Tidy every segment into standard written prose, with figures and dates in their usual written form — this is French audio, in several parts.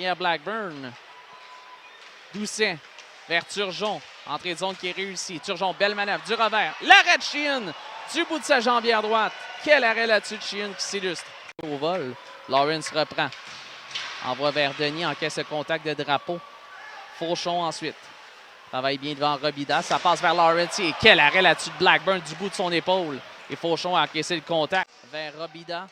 derrière Blackburn. Doucet vers Turgeon. Entrée de zone qui est réussie. Turgeon, belle manœuvre, du revers. L'arrêt de Sheehan du bout de sa jambière droite. Quel arrêt là-dessus de Sheehan qui s'illustre. Au vol, Lawrence reprend. Envoie vers Denis, encaisse le contact de Drapeau. Fauchon ensuite. Travaille bien devant Robida. Ça passe vers Lawrence. Et quel arrêt là-dessus de Blackburn du bout de son épaule. Et Fauchon a encaissé le contact vers Robida.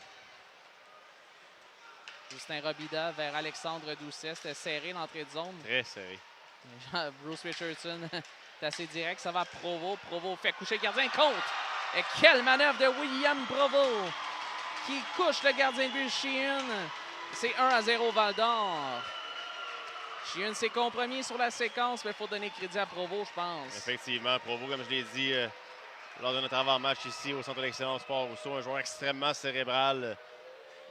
Justin Robida vers Alexandre Doucet. C'était serré l'entrée de zone. Très serré. Bruce Richardson est assez direct. Ça va à Provo. Provo fait coucher le gardien. Contre. Et quelle manœuvre de William Provo qui couche le gardien de but Sheehan. C'est 1-0 Val-d'Or. Sheehan s'est compromis sur la séquence, mais il faut donner crédit à Provo, je pense. Effectivement, Provo, comme je l'ai dit lors de notre avant-match ici au Centre d'Excellence Sport Rousseau, un joueur extrêmement cérébral.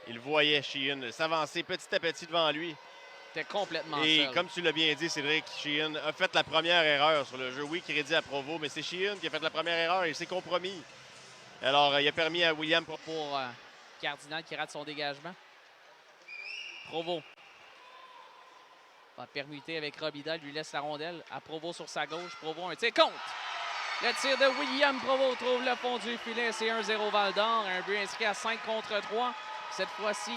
Il voyait Sheehan s'avancer petit à petit devant lui. C'était complètement Et seul. comme tu l'as bien dit, Cédric, Sheehan a fait la première erreur sur le jeu. Oui, crédit à Provo, mais c'est Sheehan qui a fait la première erreur et il s'est compromis. Alors, il a permis à William... Pour Cardinal qui rate son dégagement. Provo va permuter avec Robida, lui laisse la rondelle à Provo sur sa gauche. Provo, un tir contre. Le tir de William Provo trouve le fond du filet. C'est 1-0 Val-d'Or. Un but inscrit à 5 contre 3. Cette fois-ci,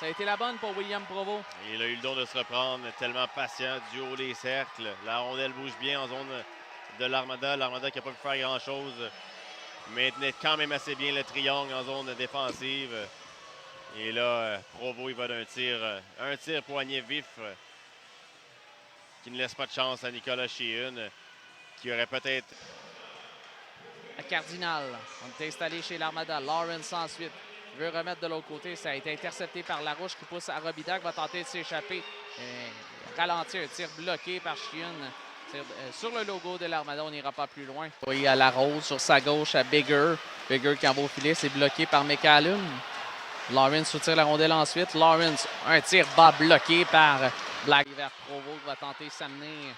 ça a été la bonne pour William Provo. Il a eu le don de se reprendre, tellement patient du haut des cercles. La rondelle bouge bien en zone de l'Armada. L'Armada qui n'a pas pu faire grand-chose, mais tenait quand même assez bien le triangle en zone défensive. Et là, Provo, il va d'un tir, un tir poignet vif qui ne laisse pas de chance à Nicolas Sheehan, qui aurait peut-être... À Cardinal, on est installé chez l'Armada. Lawrence ensuite veut remettre de l'autre côté. Ça a été intercepté par Larouche qui pousse à Robida qui va tenter de s'échapper. Ralenti, un tir bloqué par Sheehan. Sur le logo de l'Armada, on n'ira pas plus loin. Oui, à la Rose, sur sa gauche, à Bigger. Bigger qui envoie au filet, c'est bloqué par McCallum. Lawrence soutire la rondelle ensuite. Lawrence, un tir bas bloqué par Black vers Provo qui va tenter de s'amener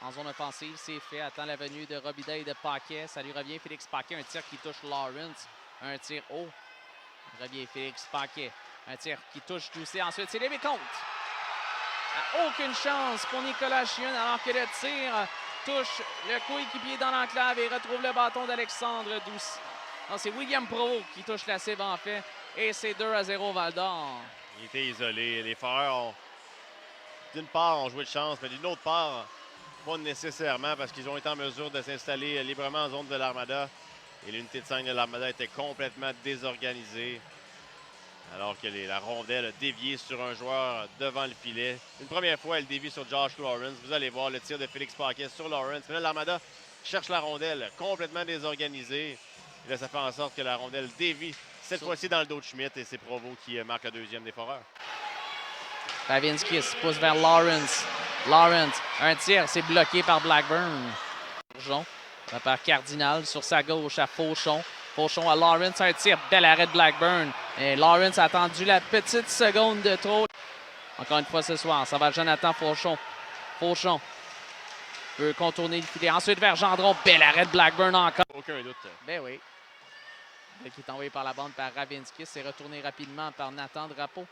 en zone offensive. C'est fait. Attend la venue de Robida et de Paquet. Ça lui revient. Félix Paquet, un tir qui touche Lawrence. Un tir haut. Revient Félix Paquet. Un tir qui touche Doucet. Ensuite, c'est les comptes. Aucune chance pour Nicolas Sheehan alors que le tir touche le coéquipier dans l'enclave et retrouve le bâton d'Alexandre Doucet. C'est William Provo qui touche la cible en fait. Et c'est 2-0 Val-d'Or. Il était isolé. Les Foreurs, d'une part, ont joué de chance, mais d'une autre part, pas nécessairement parce qu'ils ont été en mesure de s'installer librement en zone de l'Armada. Et l'unité de 5 de l'Armada était complètement désorganisée. Alors que la rondelle a dévié sur un joueur devant le filet. Une première fois, elle dévie sur Josh Lawrence. Vous allez voir le tir de Félix Paquet sur Lawrence. Mais là, l'Armada cherche la rondelle complètement désorganisée. Et là, ça fait en sorte que la rondelle dévie cette fois-ci dans le dos de Schmidt. Et c'est Provo qui marque le deuxième des Foreurs. Pavinski se pousse vers Lawrence. Lawrence, un tir, c'est bloqué par Blackburn. Fauchon, par Cardinal sur sa gauche à Fauchon. Fauchon à Lawrence, un tir, bel arrêt de Blackburn. Et Lawrence a attendu la petite seconde de trop. Encore une fois ce soir, ça va Jonathan Fauchon. Fauchon peut contourner le filet. Ensuite vers Gendron, bel arrêt de Blackburn encore. Aucun doute. Ben oui. Qui est envoyé par la bande par Ravinski. C'est retourné rapidement par Nathan Drapeau.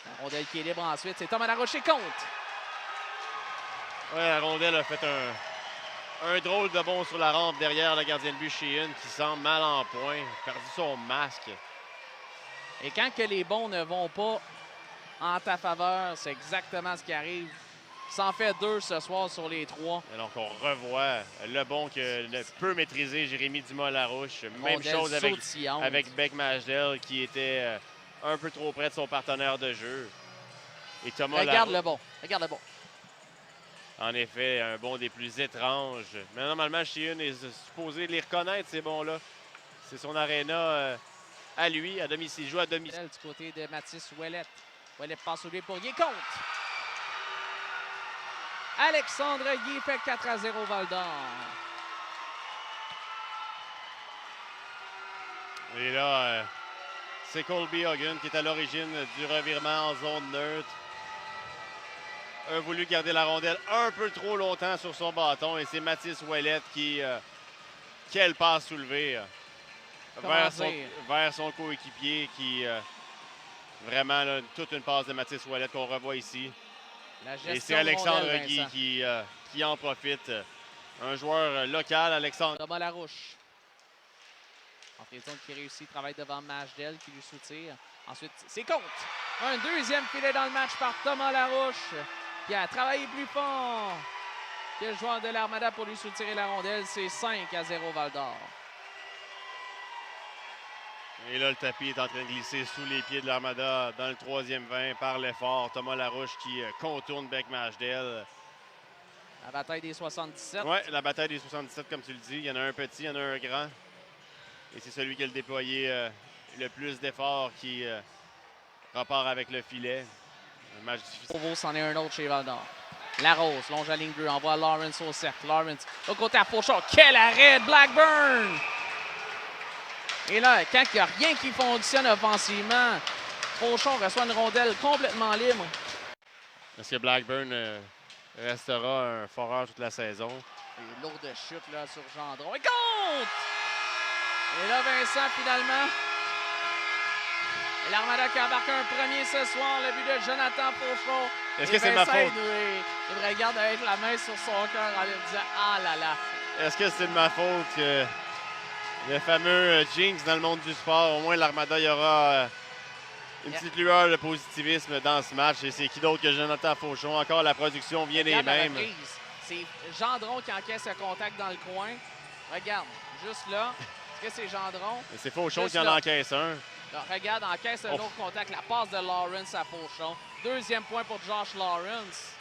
La rondelle qui est libre ensuite. C'est Thomas Laroche compte. Oui, la rondelle a fait un drôle de bond sur la rampe derrière le gardien de but Sheehan qui semble mal en point. Perdu son masque. Et quand que les bons ne vont pas en ta faveur, c'est exactement ce qui arrive. Ça en fait 2 ce soir sur les 3. Et donc, on revoit le bon que peut maîtriser Jérémy Dumas-Larouche. Même chose avec Beck Majdel qui était un peu trop près de son partenaire de jeu. Et Thomas Regarde le bon. Regarde le bon. En effet, un bon des plus étranges. Mais normalement, Sheehan est supposé les reconnaître, ces bons-là. C'est son aréna à lui, à domicile. Il joue à domicile. Du côté de Mathis Ouellet. Ouellet passe au lui pour Guy compte. Alexandre Guy fait 4-0 Val-d'Or. Et là, c'est Colby Hogan qui est à l'origine du revirement en zone neutre. A voulu garder la rondelle un peu trop longtemps sur son bâton et c'est Mathis Ouellet qui... quelle passe soulevée vers son coéquipier qui Vraiment, là, toute une passe de Mathis Ouellet qu'on revoit ici. La Et c'est gestion de Alexandre rondelle, Guy Vincent. qui en profite. Un joueur local, Alexandre. Thomas Larouche. Entrée de zone qui réussit, travaille devant Mashdel qui lui soutire. Ensuite, c'est contre. Un deuxième filet dans le match par Thomas Larouche qui a travaillé plus fort que le joueur de l'Armada pour lui soutirer la rondelle. C'est 5-0 Val-d'Or. Et là, le tapis est en train de glisser sous les pieds de l'Armada dans le 3e 20 par l'effort. Thomas Larouche qui contourne Beck Mashdel. La bataille des 77. Oui, la bataille des 77, comme tu le dis. Il y en a un petit, il y en a un grand. Et c'est celui qui a déployé le plus d'efforts qui repart avec le filet. Un match difficile. Provo, c'en est un autre chez Val-d'Or. Larose longe la ligne bleue, envoie Lawrence au cercle. Lawrence au côté à Fauchon. Quel arrêt de Blackburn! Et là, quand il n'y a rien qui fonctionne offensivement, Fauchon reçoit une rondelle complètement libre. Est-ce que Blackburn restera un foreur toute la saison? Une lourde chute là, sur Gendron. Et compte! Et là, Vincent, finalement, l'Armada qui a embarqué un premier ce soir, le but de Jonathan Fauchon. Est-ce que c'est ma faute? Il regarde avec la main sur son cœur en lui disant « Ah là là! » Est-ce que c'est de ma faute que le fameux jinx dans le monde du sport, au moins l'Armada, il y aura une petite lueur de positivisme dans ce match. Et c'est qui d'autre que Jonathan Fauchon? Encore la production vient des Regarde la mêmes. reprise. C'est Gendron qui encaisse le contact dans le coin. Regarde, juste là. Est-ce que c'est Gendron? Et c'est Fauchon Juste qui en là. encaisse un. Là, regarde, encaisse un autre contact. La passe de Lawrence à Fauchon. Deuxième point pour Josh Lawrence.